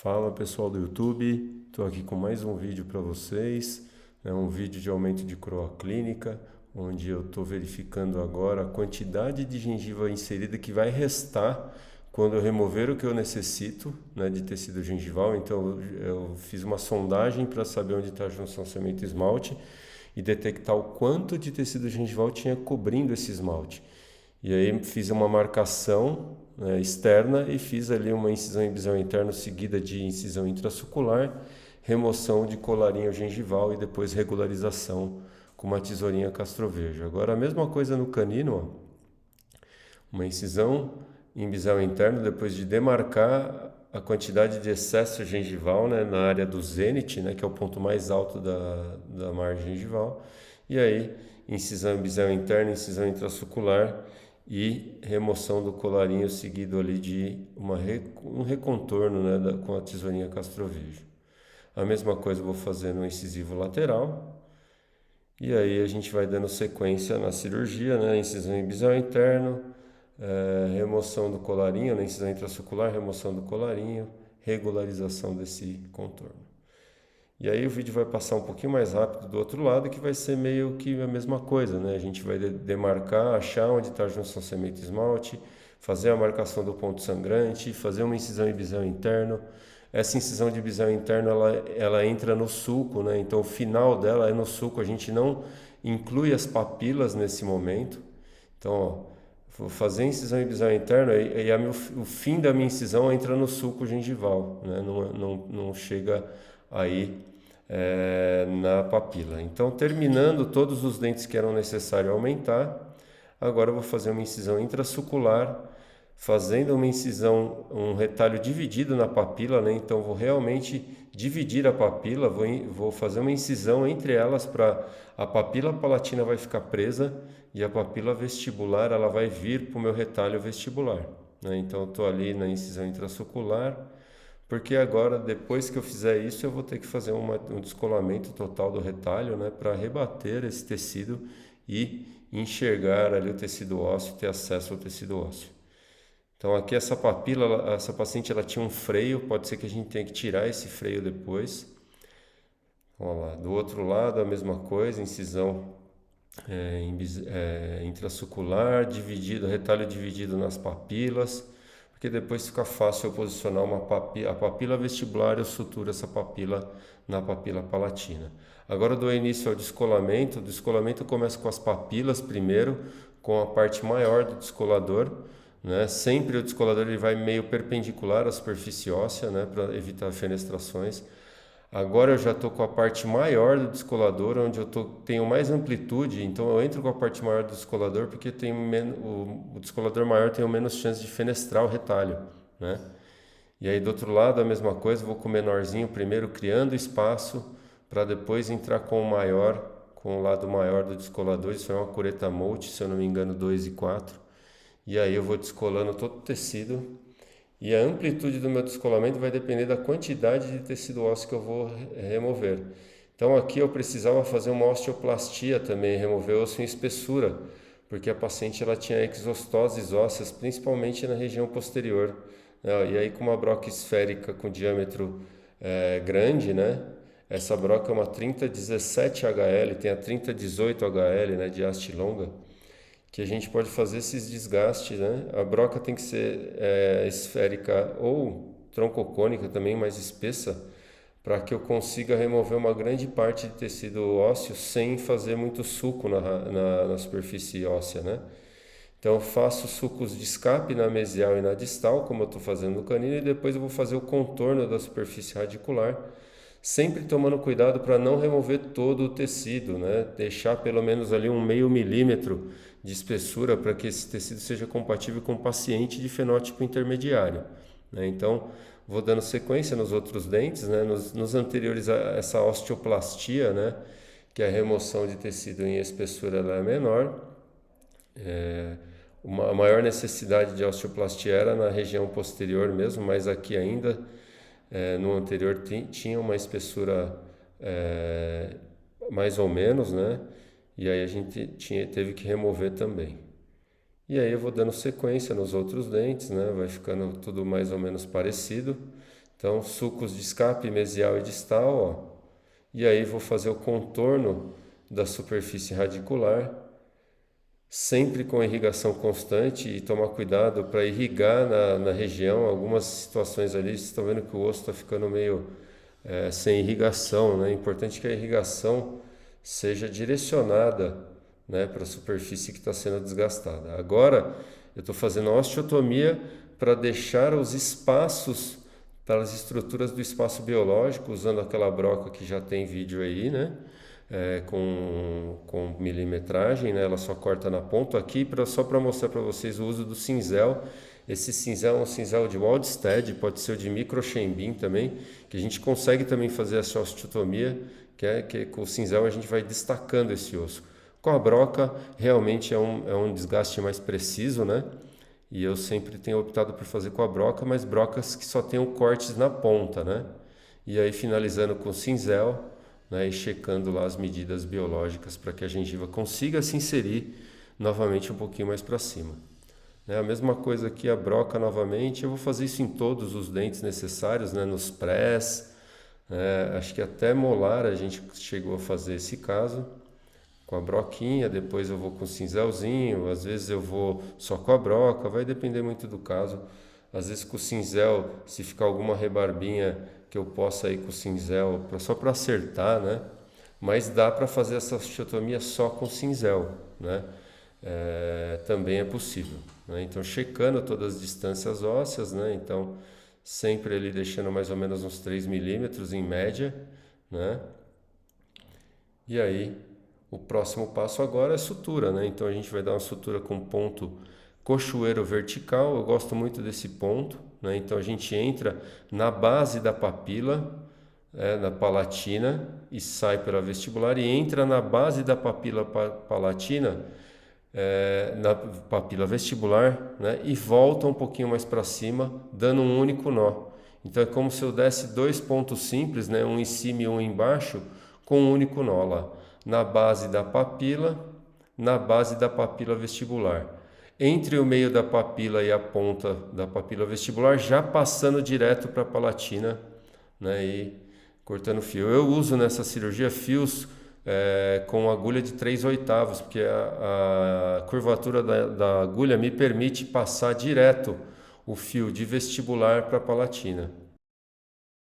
Fala pessoal do YouTube, estou aqui com mais um vídeo para vocês, um vídeo de aumento de coroa clínica, onde eu estou verificando agora a quantidade de gengiva inserida que vai restar quando eu remover o que eu necessito, de tecido gengival. Então eu fiz uma sondagem para saber onde está a junção cemento-esmalte e detectar o quanto de tecido gengival tinha cobrindo esse esmalte. E aí fiz uma marcação externa e fiz ali uma incisão em bisel interno seguida de incisão intrasucular, remoção de colarinho gengival e depois regularização com uma tesourinha castrovejo. Agora a mesma coisa no canino, uma incisão em bisel interno depois de demarcar a quantidade de excesso gengival na área do zênite, que é o ponto mais alto da margem gengival. E aí, incisão em bisel interno, incisão intrasucular e remoção do colarinho seguido ali de um recontorno com a tesourinha castrovejo. A mesma coisa eu vou fazer no incisivo lateral. E aí a gente vai dando sequência na cirurgia, incisão em bisel interno, remoção do colarinho, incisão intrasucular, remoção do colarinho, regularização desse contorno. E aí o vídeo vai passar um pouquinho mais rápido do outro lado, que vai ser meio que a mesma coisa, A gente vai demarcar, achar onde está a junção cemento-esmalte, fazer a marcação do ponto sangrante, fazer uma incisão em bisel interno. Essa incisão de bisel interno, ela entra no sulco, Então o final dela é no sulco, a gente não inclui as papilas nesse momento. Então, vou fazer a incisão em bisel interno e o fim da minha incisão entra no sulco gengival, Não chega aí na papila. Então, terminando todos os dentes que eram necessários aumentar, agora eu vou fazer uma incisão intrasucular, fazendo uma incisão, um retalho dividido na papila, Então, vou realmente dividir a papila, vou fazer uma incisão entre elas para a papila palatina vai ficar presa e a papila vestibular ela vai vir para o meu retalho vestibular, Então, eu estou ali na incisão intrasucular, porque agora, depois que eu fizer isso, eu vou ter que fazer um descolamento total do retalho, para rebater esse tecido e enxergar ali o tecido ósseo, ter acesso ao tecido ósseo. Então aqui essa papila, essa paciente ela tinha um freio, pode ser que a gente tenha que tirar esse freio depois. Vamos lá, do outro lado a mesma coisa, incisão intrasucular, retalho dividido nas papilas, porque depois fica fácil eu posicionar a papila vestibular, eu suturo essa papila na papila palatina. Agora eu dou início ao descolamento. O descolamento começa com as papilas primeiro, com a parte maior do descolador, Sempre o descolador ele vai meio perpendicular à superfície óssea, para evitar fenestrações. Agora eu já estou com a parte maior do descolador, onde tenho mais amplitude, então eu entro com a parte maior do descolador porque o descolador maior tem menos chance de fenestrar o retalho, E aí do outro lado a mesma coisa, vou com o menorzinho primeiro criando espaço para depois entrar com o maior, com o lado maior do descolador. Isso é uma cureta Molt, se eu não me engano, 2 e 4. E aí eu vou descolando todo o tecido. E a amplitude do meu descolamento vai depender da quantidade de tecido ósseo que eu vou remover. Então aqui eu precisava fazer uma osteoplastia também, remover osso em espessura, porque a paciente ela tinha exostoses ósseas, principalmente na região posterior. E aí com uma broca esférica com diâmetro grande, Essa broca é uma 3017 HL, tem a 3018 HL, de haste longa, que a gente pode fazer esses desgastes, A broca tem que ser esférica ou troncocônica também, mais espessa, para que eu consiga remover uma grande parte de tecido ósseo sem fazer muito suco na superfície óssea, Então eu faço sucos de escape na mesial e na distal, como eu estou fazendo no canino, e depois eu vou fazer o contorno da superfície radicular, sempre tomando cuidado para não remover todo o tecido, Deixar pelo menos ali um meio milímetro de espessura para que esse tecido seja compatível com o paciente de fenótipo intermediário, Então, vou dando sequência nos outros dentes, nos anteriores a essa osteoplastia, que é a remoção de tecido em espessura ela é menor. A maior necessidade de osteoplastia era na região posterior mesmo, mas aqui ainda no anterior tinha uma espessura mais ou menos, E aí a gente teve que remover também. E aí eu vou dando sequência nos outros dentes, Vai ficando tudo mais ou menos parecido. Então, sulcos de escape mesial e distal, ó. E aí vou fazer o contorno da superfície radicular, sempre com irrigação constante e tomar cuidado para irrigar na região. Algumas situações ali, vocês estão vendo que o osso está ficando meio sem irrigação, né? É importante que a irrigação seja direcionada, né, para a superfície que está sendo desgastada. Agora eu estou fazendo a osteotomia para deixar os espaços para as estruturas do espaço biológico, usando aquela broca que já tem vídeo aí, né? Com milimetragem, né? Ela só corta na ponta aqui, só para mostrar para vocês o uso do cinzel. Esse cinzel é um cinzel de Waldstedt, pode ser o de microchembin também, que a gente consegue também fazer essa osteotomia, que com o cinzel a gente vai destacando esse osso. Com a broca, realmente é um desgaste mais preciso, né? E eu sempre tenho optado por fazer com a broca, mas brocas que só tenham cortes na ponta, né? E aí finalizando com o cinzel, né, e checando lá as medidas biológicas para que a gengiva consiga se inserir novamente um pouquinho mais para cima. Né, a mesma coisa aqui, a broca novamente, eu vou fazer isso em todos os dentes necessários, né, nos prés, acho que até molar a gente chegou a fazer esse caso, com a broquinha, depois eu vou com o cinzelzinho, às vezes eu vou só com a broca, vai depender muito do caso. Às vezes com o cinzel, se ficar alguma rebarbinha que eu possa ir com o cinzel, só para acertar, né? Mas dá para fazer essa osteotomia só com cinzel, né? Também é possível, né? Então checando todas as distâncias ósseas, né? Então sempre ele deixando mais ou menos uns 3 milímetros em média, né? E aí o próximo passo agora é sutura, né? Então a gente vai dar uma sutura com ponto cochoeiro vertical. Eu gosto muito desse ponto, né? Então a gente entra na base da papila, na palatina, e sai pela vestibular, e entra na base da papila palatina, na papila vestibular, né? E volta um pouquinho mais para cima, dando um único nó. Então é como se eu desse 2 pontos simples, né? Um em cima e um embaixo, com um único nó lá, na base da papila vestibular. Entre o meio da papila e a ponta da papila vestibular, já passando direto para a palatina, né, e cortando fio. Eu uso nessa cirurgia fios com agulha de 3/8, porque a curvatura da agulha me permite passar direto o fio de vestibular para a palatina.